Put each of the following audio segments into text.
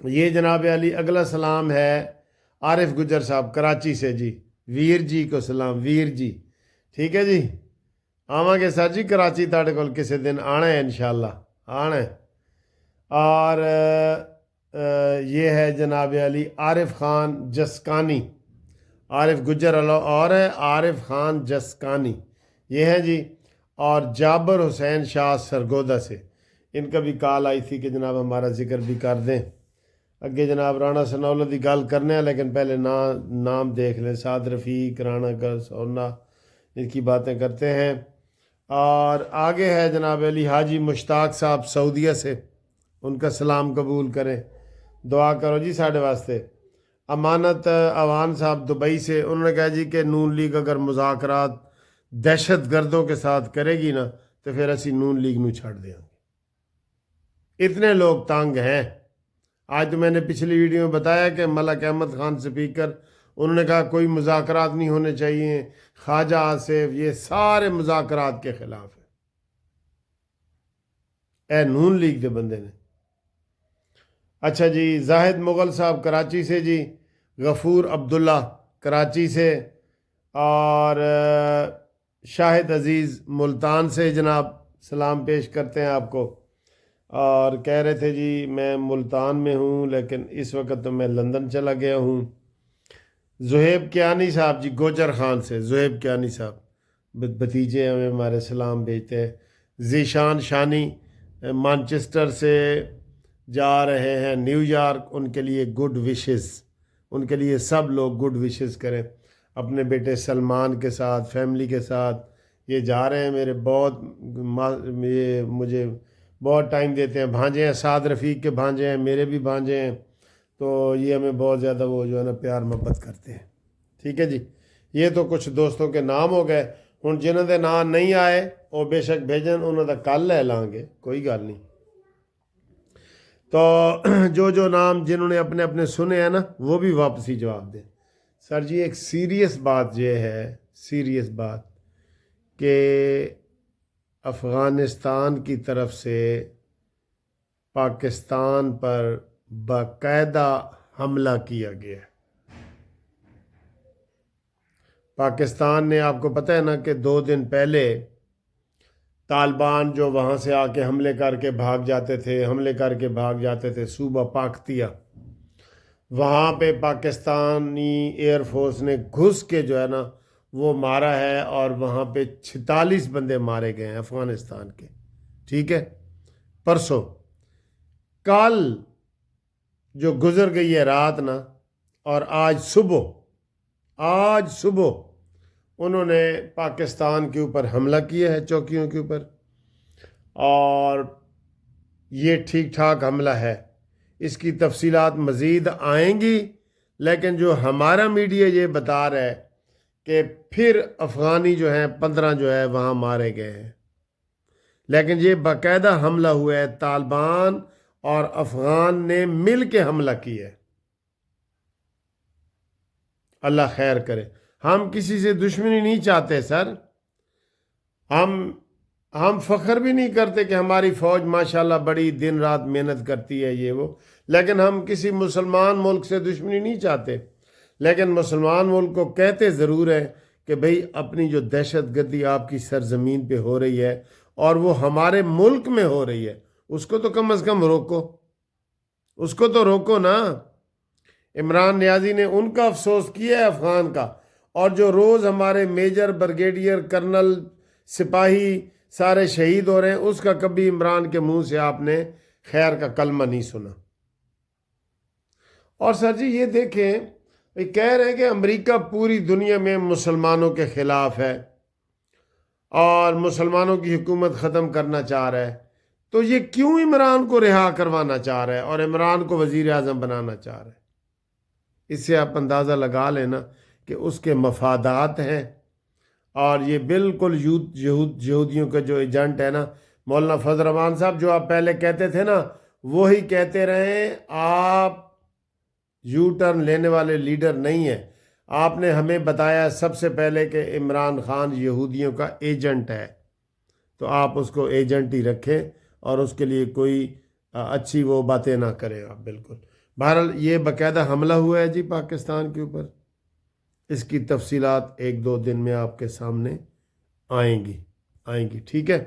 یہ جناب علی اگلا سلام ہے عارف گجر صاحب کراچی سے جی، ویر جی کو سلام، ویر جی، ٹھیک ہے جی، آواں سر جی کراچی تاڑے کول کسی دن آنا ہے انشاءاللہ، آنا ہے۔ اور یہ ہے جناب علی عارف خان جسکانی، عارف گجر اور ہے عارف خان جسکانی، یہ ہے جی، اور جابر حسین شاہ سرگودا سے، ان کا بھی کال آئی تھی کہ جناب ہمارا ذکر بھی کر دیں۔ اگے جناب رانا سنولا دی گل کرنے ہیں، لیکن پہلے نام دیکھ لیں، سعد رفیق، رانا کا سونا، ان کی باتیں کرتے ہیں۔ اور آگے ہے جناب علی حاجی مشتاق صاحب سعودیہ سے، ان کا سلام قبول کریں، دعا کرو جی ساڑھے واسطے۔ امانت اوان صاحب دبئی سے، انہوں نے کہا جی کہ نون لیگ اگر مذاکرات دہشت گردوں کے ساتھ کرے گی نا تو پھر اسی نون لیگ نو چھڑ دیں گے، اتنے لوگ تانگ ہیں۔ آج تو میں نے پچھلی ویڈیو میں بتایا کہ ملک احمد خان سپیکر، انہوں نے کہا کوئی مذاکرات نہیں ہونے چاہیے، خواجہ آصف، یہ سارے مذاکرات کے خلاف ہیں، اے نون لیگ کے بندے نے۔ اچھا جی، زاہد مغل صاحب کراچی سے جی، غفور عبداللہ کراچی سے، اور شاہد عزیز ملتان سے جناب سلام پیش کرتے ہیں آپ کو، اور کہہ رہے تھے جی میں ملتان میں ہوں لیکن اس وقت تو میں لندن چلا گیا ہوں۔ زہیب کیانی صاحب جی گوجر خان سے، زہیب کیانی صاحب بھتیجے ہمیں ہمارے سلام بھیجتے ہیں۔ ذیشان شانی مانچسٹر سے جا رہے ہیں نیو یارک، ان کے لیے گڈ وشز، ان کے لیے سب لوگ گڈ وشز کریں، اپنے بیٹے سلمان کے ساتھ، فیملی کے ساتھ یہ جا رہے ہیں۔ میرے یہ مجھے بہت ٹائم دیتے ہیں، بھانجے ہیں، سعد رفیق کے بھانجے ہیں، میرے بھی بھانجے ہیں، تو یہ ہمیں بہت زیادہ وہ جو ہے نا پیار محبت کرتے ہیں، ٹھیک ہے جی۔ یہ تو کچھ دوستوں کے نام ہو گئے، ہن جنہوں دے نام نہیں آئے وہ بے شک بھیجن، انہوں دا کل لے لیں گے، کوئی گل نہیں۔ تو جو نام جنہوں نے اپنے اپنے سنے ہیں نا وہ بھی واپسی جواب دیں۔ سر جی ایک سیریس بات یہ ہے، سیریس بات، کہ افغانستان کی طرف سے پاکستان پر باقاعدہ حملہ کیا گیا ہے۔ پاکستان نے، آپ کو پتہ ہے نا کہ 2 دن پہلے طالبان جو وہاں سے آ کے حملے کر کے بھاگ جاتے تھے صوبہ پاکتیا، وہاں پہ پاکستانی ایئر فورس نے گھس کے جو ہے نا وہ مارا ہے، اور وہاں پہ 46 بندے مارے گئے ہیں افغانستان کے، ٹھیک ہے۔ پرسوں کل جو گزر گئی ہے رات نا، اور آج صبح انہوں نے پاکستان کے اوپر حملہ کیا ہے، چوکیوں کے اوپر، اور یہ ٹھیک ٹھاک حملہ ہے، اس کی تفصیلات مزید آئیں گی، لیکن جو ہمارا میڈیا یہ بتا رہا ہے کہ پھر افغانی جو ہیں 15 جو ہے وہاں مارے گئے ہیں، لیکن یہ باقاعدہ حملہ ہوا ہے، طالبان اور افغان نے مل کے حملہ کیا ہے۔ اللہ خیر کرے، ہم کسی سے دشمنی نہیں چاہتے سر، ہم فخر بھی نہیں کرتے کہ ہماری فوج ماشاءاللہ بڑی دن رات محنت کرتی ہے یہ وہ، لیکن ہم کسی مسلمان ملک سے دشمنی نہیں چاہتے، لیکن مسلمان ملک کو کہتے ضرور ہیں کہ بھئی اپنی جو دہشت گردی آپ کی سرزمین پہ ہو رہی ہے اور وہ ہمارے ملک میں ہو رہی ہے، اس کو تو کم از کم روکو، اس کو تو روکو نا۔ عمران نیازی نے ان کا افسوس کیا ہے افغان کا، اور جو روز ہمارے میجر، برگیڈیئر، کرنل، سپاہی سارے شہید ہو رہے ہیں، اس کا کبھی عمران کے منہ سے آپ نے خیر کا کلمہ نہیں سنا۔ اور سر جی یہ دیکھیں، کہہ رہے ہیں کہ امریکہ پوری دنیا میں مسلمانوں کے خلاف ہے اور مسلمانوں کی حکومت ختم کرنا چاہ رہا ہے، تو یہ کیوں عمران کو رہا کروانا چاہ رہا ہے اور عمران کو وزیر اعظم بنانا چاہ رہا ہے؟ اس سے آپ اندازہ لگا لینا کہ اس کے مفادات ہیں، اور یہ بالکل یہودیوں کا جو ایجنٹ ہے نا، مولانا فضل الرحمان صاحب جو آپ پہلے کہتے تھے نا وہی کہتے رہے، آپ یو ٹرن لینے والے لیڈر نہیں ہیں۔ آپ نے ہمیں بتایا سب سے پہلے کہ عمران خان یہودیوں کا ایجنٹ ہے، تو آپ اس کو ایجنٹ ہی رکھیں اور اس کے لیے کوئی اچھی وہ باتیں نہ کریں آپ، بالکل بہرحال یہ باقاعدہ حملہ ہوا ہے جی پاکستان کے اوپر، اس کی تفصیلات 1-2 دن میں آپ کے سامنے آئیں گی، ٹھیک ہے۔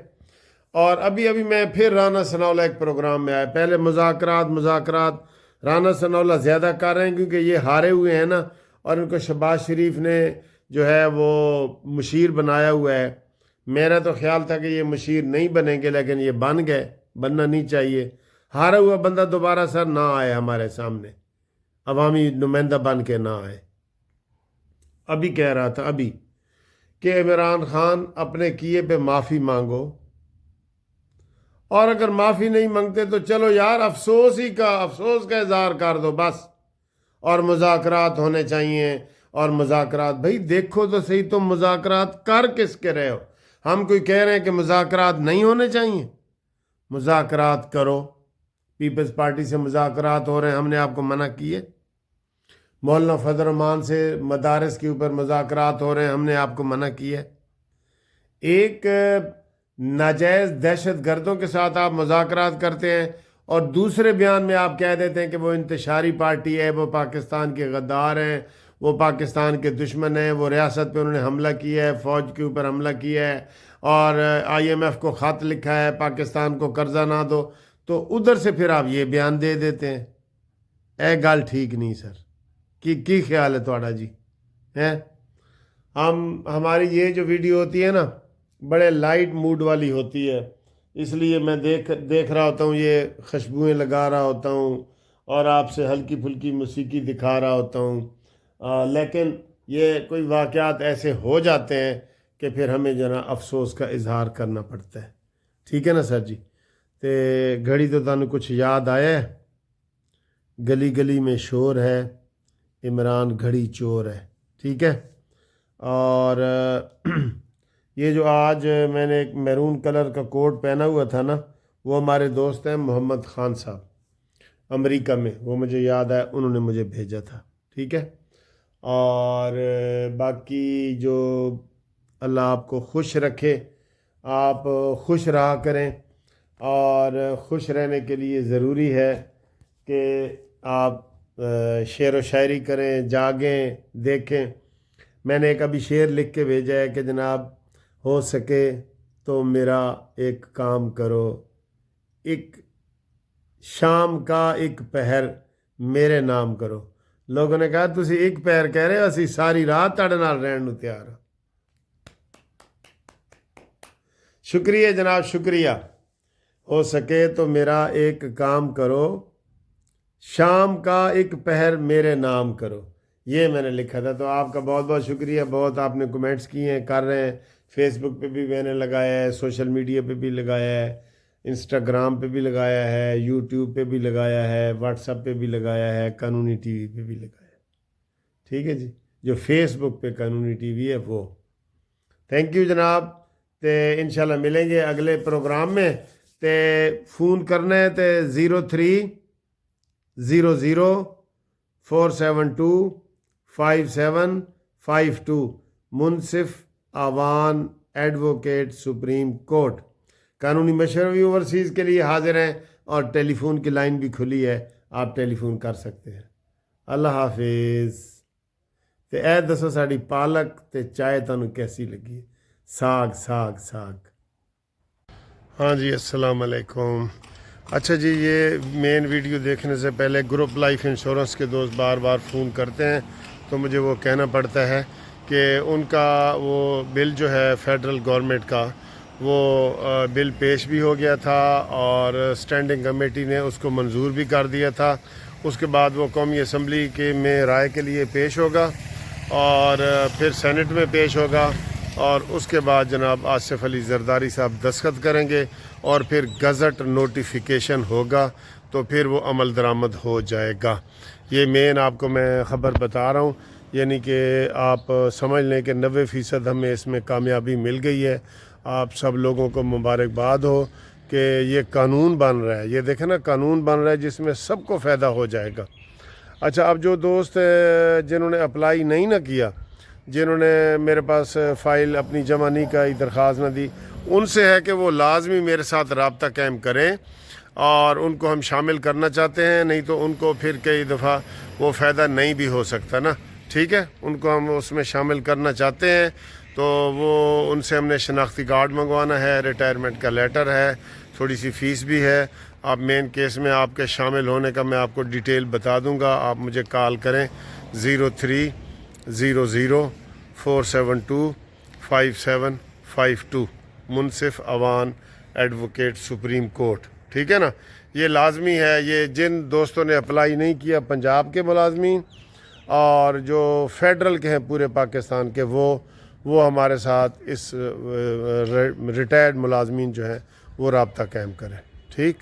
اور ابھی میں پھر رانا ثناءاللہ ایک پروگرام میں آیا، پہلے مذاکرات رانا ثناءاللہ زیادہ کر رہے ہیں کیونکہ یہ ہارے ہوئے ہیں نا، اور ان کو شہباز شریف نے جو ہے وہ مشیر بنایا ہوا ہے۔ میرا تو خیال تھا کہ یہ مشیر نہیں بنیں گے، لیکن یہ بن گئے، بننا نہیں چاہیے۔ ہارا ہوا بندہ دوبارہ سر نہ آئے ہمارے سامنے، عوامی نمائندہ بن کے نہ آئے۔ ابھی کہہ رہا تھا کہ عمران خان اپنے کیے پہ معافی مانگو، اور اگر معافی نہیں مانگتے تو چلو یار افسوس کا اظہار کر دو بس، اور مذاکرات ہونے چاہیے۔ اور مذاکرات بھائی دیکھو تو صحیح، تم مذاکرات کر کس کے رہے ہو؟ ہم کوئی کہہ رہے ہیں کہ مذاکرات نہیں ہونے چاہیے؟ مذاکرات کرو، پیپلز پارٹی سے مذاکرات ہو رہے ہیں، ہم نے آپ کو منع کیے؟ مولانا فضل الرحمان سے مدارس کے اوپر مذاکرات ہو رہے ہیں، ہم نے آپ کو منع کیا ہے؟ ایک ناجائز دہشت گردوں کے ساتھ آپ مذاکرات کرتے ہیں، اور دوسرے بیان میں آپ کہہ دیتے ہیں کہ وہ انتشاری پارٹی ہے، وہ پاکستان کے غدار ہیں، وہ پاکستان کے دشمن ہیں، وہ ریاست پہ انہوں نے حملہ کیا ہے، فوج کے اوپر حملہ کیا ہے، اور IMF کو خط لکھا ہے پاکستان کو قرضہ نہ دو، تو ادھر سے پھر آپ یہ بیان دے دیتے ہیں۔ اے گل ٹھیک نہیں سر، کی خیال ہے تھوڑا جی؟ ہماری یہ جو ویڈیو ہوتی ہے نا بڑے لائٹ موڈ والی ہوتی ہے، اس لیے میں دیکھ رہا ہوتا ہوں، یہ خوشبوئیں لگا رہا ہوتا ہوں، اور آپ سے ہلکی پھلکی موسیقی دکھا رہا ہوتا ہوں، لیکن یہ کوئی واقعات ایسے ہو جاتے ہیں کہ پھر ہمیں جو نا افسوس کا اظہار کرنا پڑتا ہے، ٹھیک ہے نا سر جی؟ تے گھڑی تو تانوں کچھ یاد آیا ہے؟ گلی گلی میں شور ہے، عمران گھڑی چور ہے، ٹھیک ہے؟ اور یہ جو آج میں نے ایک میرون کلر کا کوٹ پہنا ہوا تھا نا، وہ ہمارے دوست ہیں محمد خان صاحب امریکہ میں، وہ مجھے یاد ہے، انہوں نے مجھے بھیجا تھا، ٹھیک ہے؟ اور باقی جو اللہ آپ کو خوش رکھے، آپ خوش رہا کریں، اور خوش رہنے کے لیے ضروری ہے کہ آپ شعر و شاعری کریں، جاگیں، دیکھیں۔ میں نے ایک ابھی شعر لکھ کے بھیجا ہے کہ جناب ہو سکے تو میرا ایک کام کرو، ایک شام کا ایک پہر میرے نام کرو۔ لوگوں نے کہا تسی ایک پہر کہہ رہے ہو، اسی ساری رات تاڑے نال رہن نو تیار ہوں۔ شکریہ جناب، شکریہ۔ ہو سکے تو میرا ایک کام کرو، شام کا ایک پہر میرے نام کرو، یہ میں نے لکھا تھا۔ تو آپ کا بہت بہت شکریہ، بہت آپ نے کمنٹس کیے ہیں، کر رہے ہیں۔ فیس بک پہ بھی میں نے لگایا ہے، سوشل میڈیا پہ بھی لگایا ہے، انسٹاگرام پہ بھی لگایا ہے، یوٹیوب پہ بھی لگایا ہے، واٹس ایپ پہ بھی لگایا ہے، قانونی ٹی وی پہ بھی لگایا ہے، ٹھیک ہے جی؟ جو فیس بک پہ قانونی ٹی وی ہے وہ۔ تھینک یو جناب، تے انشاءاللہ ملیں گے اگلے پروگرام میں۔ تے فون کرنا ہے تے 030047255752 منصف آوان ایڈوکیٹ سپریم کورٹ، قانونی مشورہ بھی اوورسیز کے لیے حاضر ہیں، اور ٹیلی فون کی لائن بھی کھلی ہے، آپ ٹیلی فون کر سکتے ہیں۔ اللہ حافظ۔ تے اے دسو ساڑی پالک تے چائے تانوں کیسی لگی ہے؟ ساگ۔ ہاں جی، السلام علیکم۔ اچھا جی، یہ مین ویڈیو دیکھنے سے پہلے گروپ لائف انشورنس کے دوست بار بار فون کرتے ہیں، تو مجھے وہ کہنا پڑتا ہے کہ ان کا وہ بل جو ہے فیڈرل گورنمنٹ کا، وہ بل پیش بھی ہو گیا تھا، اور اسٹینڈنگ کمیٹی نے اس کو منظور بھی کر دیا تھا۔ اس کے بعد وہ قومی اسمبلی کے میں رائے کے لیے پیش ہوگا، اور پھر سینٹ میں پیش ہوگا، اور اس کے بعد جناب آصف علی زرداری صاحب دستخط کریں گے، اور پھر گزٹ نوٹیفیکیشن ہوگا، تو پھر وہ عمل درآمد ہو جائے گا۔ یہ مین آپ کو میں خبر بتا رہا ہوں، یعنی کہ آپ سمجھ لیں کہ 90% ہمیں اس میں کامیابی مل گئی ہے۔ آپ سب لوگوں کو مبارکباد ہو کہ یہ قانون بن رہا ہے، یہ دیکھیں نا، قانون بن رہا ہے جس میں سب کو فائدہ ہو جائے گا۔ اچھا، اب جو دوست جنہوں نے اپلائی نہیں نہ کیا، جنہوں نے میرے پاس فائل اپنی جمع نہیں کی، درخواست نہ دی، ان سے ہے کہ وہ لازمی میرے ساتھ رابطہ قائم کریں۔ اور ان کو ہم شامل کرنا چاہتے ہیں، نہیں تو ان کو پھر کئی دفعہ وہ فائدہ نہیں بھی ہو سکتا نا، ٹھیک ہے، ان کو ہم اس میں شامل کرنا چاہتے ہیں، تو وہ ان سے ہم نے شناختی کارڈ منگوانا ہے، ریٹائرمنٹ کا لیٹر ہے، تھوڑی سی فیس بھی ہے۔ آپ مین کیس میں آپ کے شامل ہونے کا میں آپ کو ڈیٹیل بتا دوں گا، آپ مجھے کال کریں 0300472552 منصف اوان ایڈوکیٹ سپریم کورٹ، ٹھیک ہے نا۔ یہ لازمی ہے، یہ جن دوستوں نے اپلائی نہیں کیا پنجاب کے ملازمین اور جو فیڈرل کے ہیں پورے پاکستان کے، وہ ہمارے ساتھ اس ریٹائرڈ ملازمین جو ہیں وہ رابطہ قائم کریں، ٹھیک۔